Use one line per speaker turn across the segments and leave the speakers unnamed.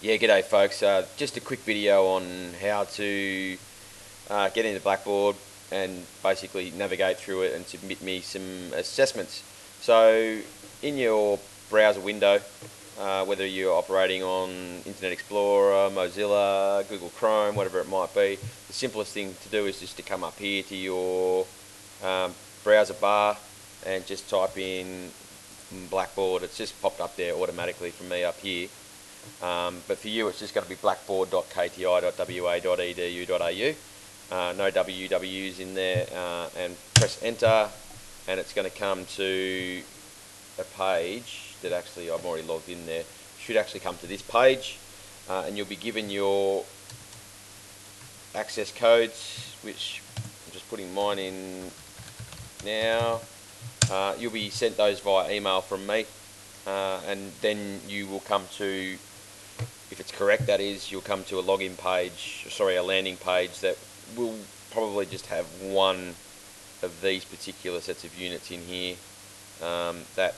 Yeah, g'day folks. Just a quick video on how to get into Blackboard and basically navigate through it and submit me some assessments. So in your browser window, whether you're operating on Internet Explorer, Mozilla, Google Chrome, whatever it might be, the simplest thing to do is just to come up here to your browser bar and just type in Blackboard. It's just popped up there automatically from me up here. But for you, it's just going to be blackboard.kti.wa.edu.au. No WWs in there, and press enter, and it's going to come to a page that actually I'm already logged in there. Should actually come to this page, and you'll be given your access codes, which I'm just putting mine in now. You'll be sent those via email from me, and then you will come to, if it's correct, that is, you'll come to a login page, sorry, a landing page that will probably just have one of these particular sets of units in here that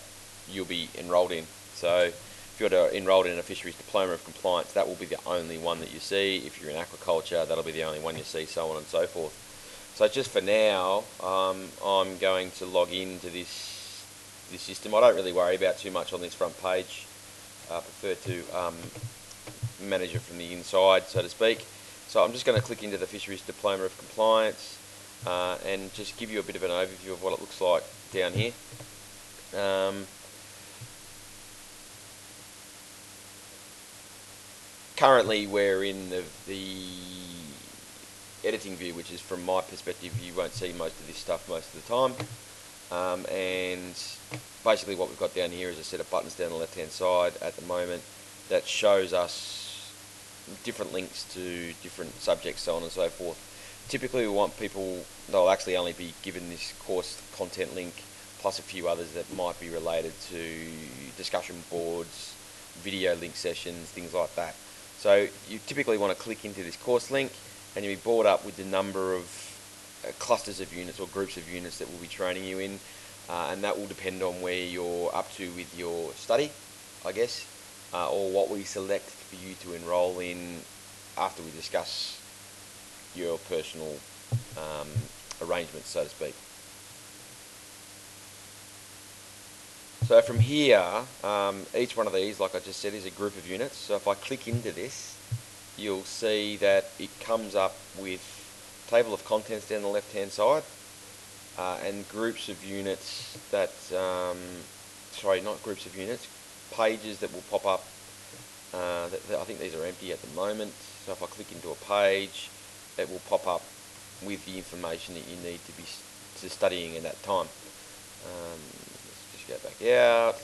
you'll be enrolled in. So if you're enrolled in a Fisheries Diploma of Compliance, that will be the only one that you see. If you're in aquaculture, that'll be the only one you see, so on and so forth. So just for now, I'm going to log into this system. I don't really worry about too much on this front page. I prefer to manage it from the inside, so to speak. So I'm just going to click into the Fisheries Diploma of Compliance and just give you a bit of an overview of what it looks like down here. Currently we're in the editing view, which is, from my perspective, you won't see most of this stuff most of the time. And basically what we've got down here is a set of buttons down the left hand side at the moment that shows us different links to different subjects, so on and so forth. Typically we want people, they'll actually only be given this course content link plus a few others that might be related to discussion boards, video link sessions, things like that. So you typically want to click into this course link and you'll be brought up with the number of clusters of units or groups of units that we'll be training you in, and that will depend on where you're up to with your study, I guess, or what we select for you to enroll in after we discuss your personal arrangements, so to speak. So from here, each one of these, like I just said, is a group of units. So if I click into this, you'll see that it comes up with table of contents down the left hand side, and groups of units that, sorry, not groups of units, pages that will pop up. I think these are empty at the moment, so if I click into a page, it will pop up with the information that you need to be studying in that time. Let's just go back out,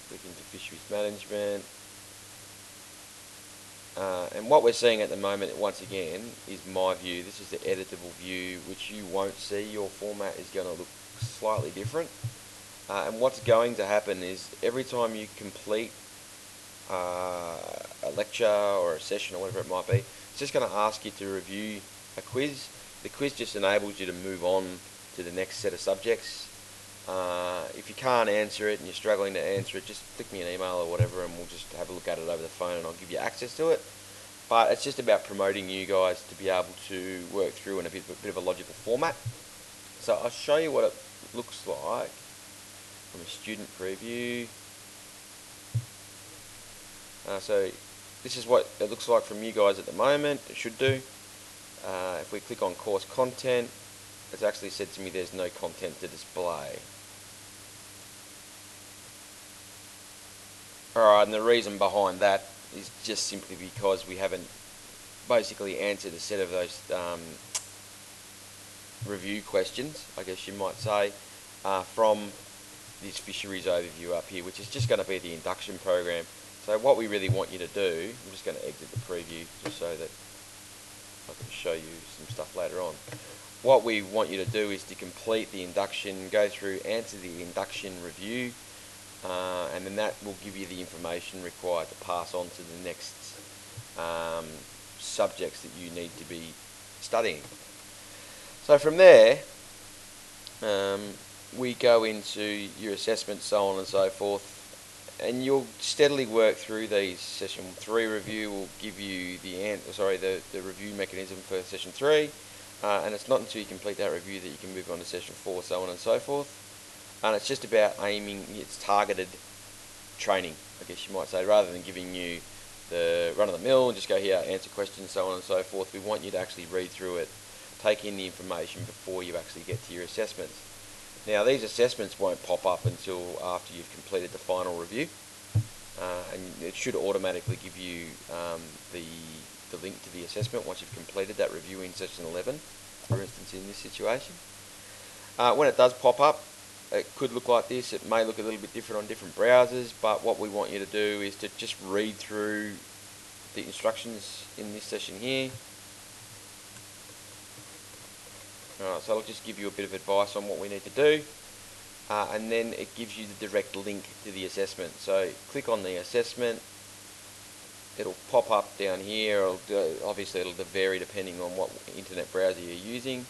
click into fisheries management. And what we're seeing at the moment, once again, is my view. This is the editable view, which you won't see. Your format is going to look slightly different. And what's going to happen is every time you complete a lecture or a session or whatever it might be, it's just going to ask you to review a quiz. The quiz just enables you to move on to the next set of subjects. If you can't answer it and you're struggling to answer it, just flick me an email or whatever and we'll just have a look at it over the phone and I'll give you access to it. But it's just about promoting you guys to be able to work through in a bit of a logical format. So I'll show you what it looks like from a student preview. So this is what it looks like from you guys at the moment. It should do. If we click on course content, it's actually said to me there's no content to display. Alright, and the reason behind that is just simply because we haven't basically answered a set of those review questions, I guess you might say, from this fisheries overview up here, which is just going to be the induction program. So what we really want you to do, I'm just going to exit the preview just so that I can show you some stuff later on. What we want you to do is to complete the induction, go through, answer the induction review, and then that will give you the information required to pass on to the next subjects that you need to be studying. So from there, we go into your assessment, so on and so forth, and you'll steadily work through these. Session 3 review will give you the review mechanism for session 3, and it's not until you complete that review that you can move on to session 4, so on and so forth. And it's just about aiming, it's targeted training, I guess you might say, rather than giving you the run of the mill and just go here, answer questions, so on and so forth. We want you to actually read through it, take in the information before you actually get to your assessments. Now, these assessments won't pop up until after you've completed the final review, and it should automatically give you the link to the assessment once you've completed that review in session 11, for instance, in this situation. When it does pop up, it could look like this. It may look a little bit different on different browsers, but what we want you to do is to just read through the instructions in this session here. Alright, so I'll just give you a bit of advice on what we need to do, and then it gives you the direct link to the assessment. So click on the assessment, it'll pop up down here. Obviously it'll vary depending on what internet browser you're using.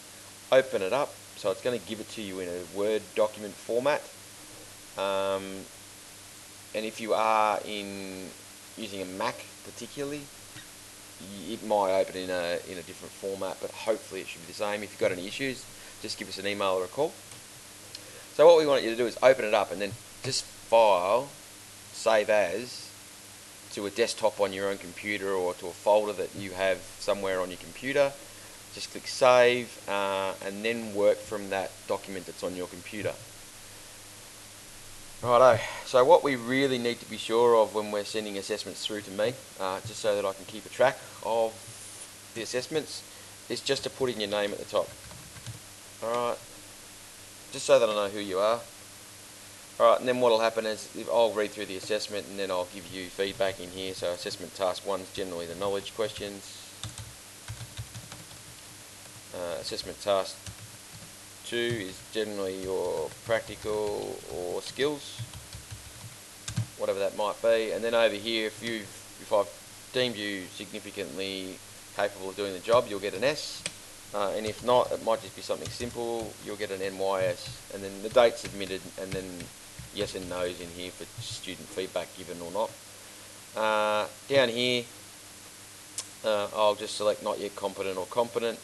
Open it up, so it's going to give it to you in a Word document format, and if you are using a Mac particularly, it might open in a different format, but hopefully it should be the same. If you've got any issues, just give us an email or a call. So what we want you to do is open it up and then just file, save as, to a desktop on your own computer or to a folder that you have somewhere on your computer. Just click save, and then work from that document that's on your computer. Righto, so what we really need to be sure of when we're sending assessments through to me, just so that I can keep a track of the assessments, is just to put in your name at the top. Alright, just so that I know who you are. Alright, and then what will happen is I'll read through the assessment and then I'll give you feedback in here. So assessment task 1 is generally the knowledge questions. Assessment task 2 is generally your practical or skills, whatever that might be. And then over here, if I've deemed you significantly capable of doing the job, you'll get an S. And if not, it might just be something simple, you'll get an NYS. And then the date submitted, and then yes and no's in here for student feedback given or not. Down here, I'll just select not yet competent or competent.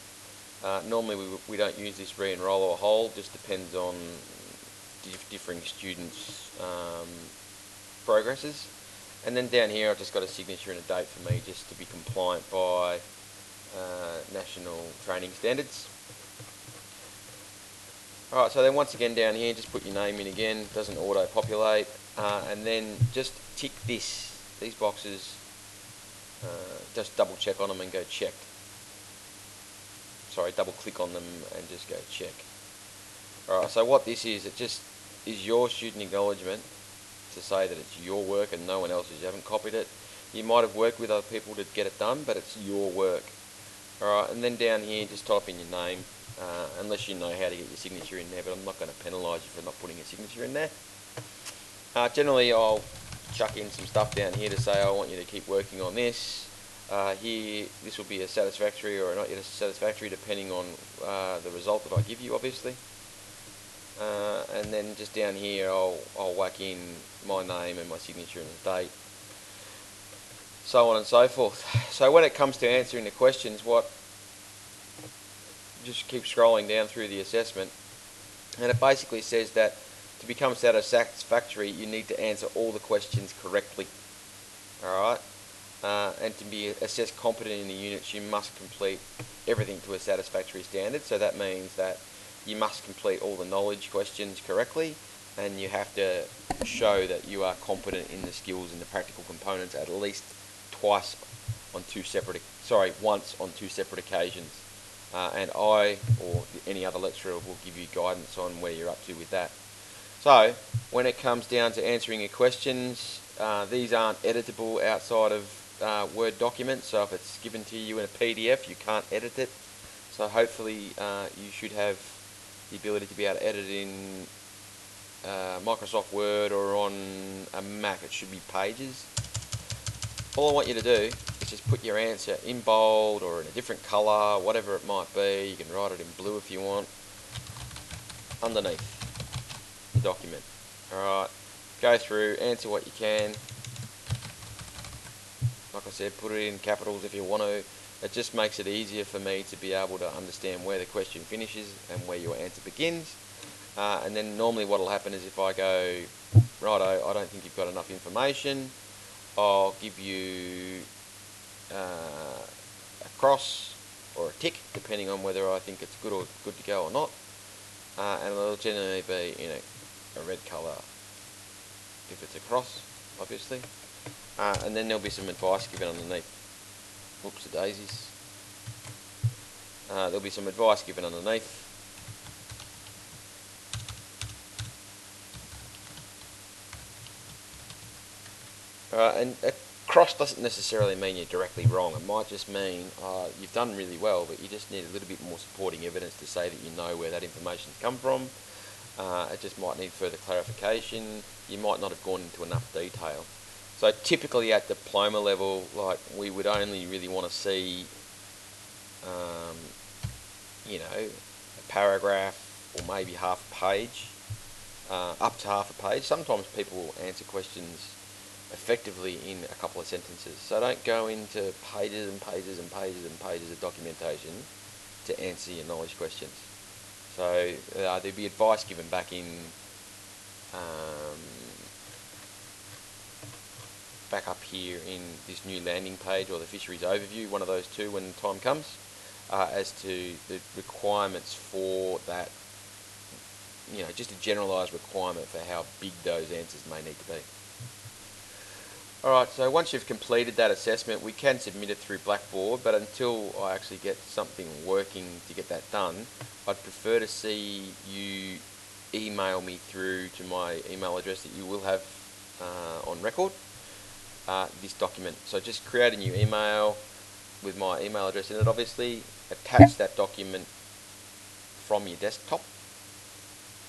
Normally we don't use this re-enroll or hold, just depends on differing students' progresses. And then down here I've just got a signature and a date for me just to be compliant by national training standards. Alright, so then once again down here just put your name in again, doesn't auto-populate, and then just tick these boxes, just double check on them and go checked. Sorry, double click on them and just go check. Alright, so what this is, it just is your student acknowledgement to say that it's your work and no one else's. You haven't copied it. You might have worked with other people to get it done, but it's your work. Alright, and then down here just type in your name, unless you know how to get your signature in there, but I'm not going to penalise you for not putting a signature in there. Generally I'll chuck in some stuff down here to say I want you to keep working on this. Here, this will be a satisfactory or not yet a satisfactory, depending on the result that I give you, obviously. And then just down here, I'll whack in my name and my signature and the date, so on and so forth. So when it comes to answering the questions, just keep scrolling down through the assessment, and it basically says that to become satisfactory, you need to answer all the questions correctly. All right. And to be assessed competent in the units, you must complete everything to a satisfactory standard. So that means that you must complete all the knowledge questions correctly, and you have to show that you are competent in the skills and the practical components at least once on two separate occasions. And I or any other lecturer will give you guidance on where you're up to with that. So when it comes down to answering your questions, these aren't editable outside of Word documents, so if it's given to you in a PDF, you can't edit it. So hopefully you should have the ability to be able to edit in Microsoft Word or on a Mac. It should be Pages. All I want you to do is just put your answer in bold or in a different colour, whatever it might be. You can write it in blue if you want, underneath the document. Alright, go through, answer what you can. Like I said, put it in capitals if you want to. It just makes it easier for me to be able to understand where the question finishes and where your answer begins. And then normally what will happen is if I go, righto, I don't think you've got enough information, I'll give you a cross or a tick, depending on whether I think it's good to go or not. And it'll generally be a red colour if it's a cross, obviously. And then there'll be some advice given underneath. Whoops, the daisies. There'll be some advice given underneath. And a cross doesn't necessarily mean you're directly wrong. It might just mean you've done really well, but you just need a little bit more supporting evidence to say that you know where that information's come from. It just might need further clarification. You might not have gone into enough detail. So typically at diploma level, like, we would only really want to see, a paragraph or maybe half a page, up to half a page. Sometimes people will answer questions effectively in a couple of sentences. So don't go into pages and pages and pages and pages of documentation to answer your knowledge questions. So there'll be advice given back in back up here in this new landing page or the fisheries overview, one of those two when the time comes, as to the requirements for that, just a generalised requirement for how big those answers may need to be. Alright, so once you've completed that assessment, we can submit it through Blackboard, but until I actually get something working to get that done, I'd prefer to see you email me through to my email address that you will have on record, this document. So just create a new email with my email address in it, obviously. Attach that document from your desktop.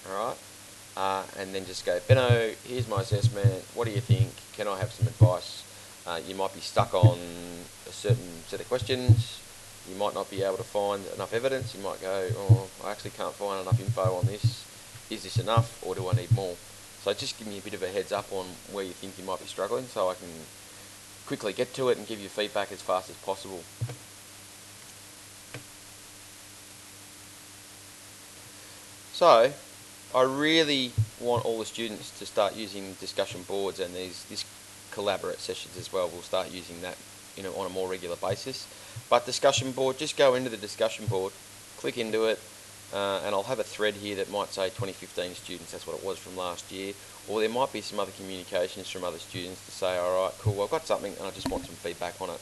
Alright. And then just go, Benno, here's my assessment, what do you think, can I have some advice? You might be stuck on a certain set of questions, you might not be able to find enough evidence, you might go, oh, I actually can't find enough info on this, is this enough or do I need more? So just give me a bit of a heads up on where you think you might be struggling so I can quickly get to it and give you feedback as fast as possible. So, I really want all the students to start using discussion boards, and this collaborate sessions as well. We'll start using that on a more regular basis. But discussion board, just go into the discussion board, click into it, and I'll have a thread here that might say 2015 students, that's what it was from last year, or there might be some other communications from other students to say, alright, cool, I've got something and I just want some feedback on it.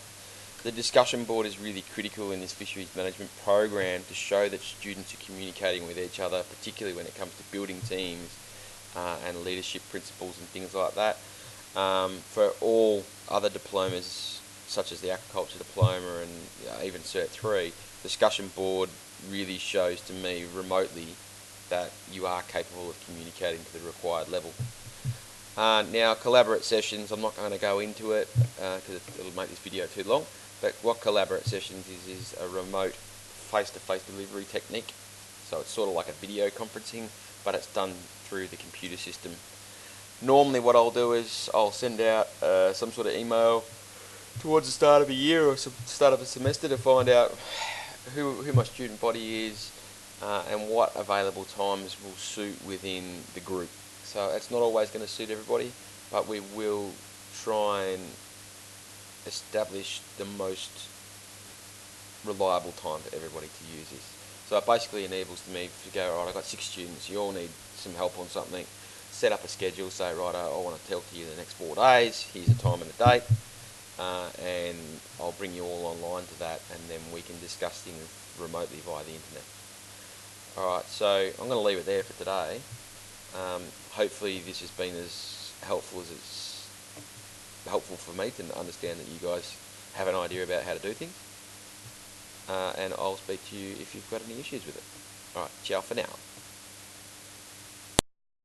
The discussion board is really critical in this fisheries management program to show that students are communicating with each other, particularly when it comes to building teams and leadership principles and things like that. For all other diplomas, such as the aquaculture diploma and even Cert 3, discussion board really shows to me remotely that you are capable of communicating to the required level. Now, collaborate sessions, I'm not going to go into it because it'll make this video too long. But what collaborate sessions is a remote face-to-face delivery technique. So it's sort of like a video conferencing, but it's done through the computer system. Normally what I'll do is I'll send out some sort of email towards the start of a year or start of a semester to find out who my student body is and what available times will suit within the group. So it's not always going to suit everybody, but we will try and establish the most reliable time for everybody to use this. So it basically enables me to go, alright, I've got 6 students, you all need some help on something, set up a schedule, say, right, I want to talk to you the next 4 days, here's a time and a date, and I'll bring you all online to that, and then we can discuss things remotely via the internet. Alright, so I'm going to leave it there for today. Hopefully this has been as helpful as it's helpful for me to understand that you guys have an idea about how to do things. And I'll speak to you if you've got any issues with it. Alright, ciao for now.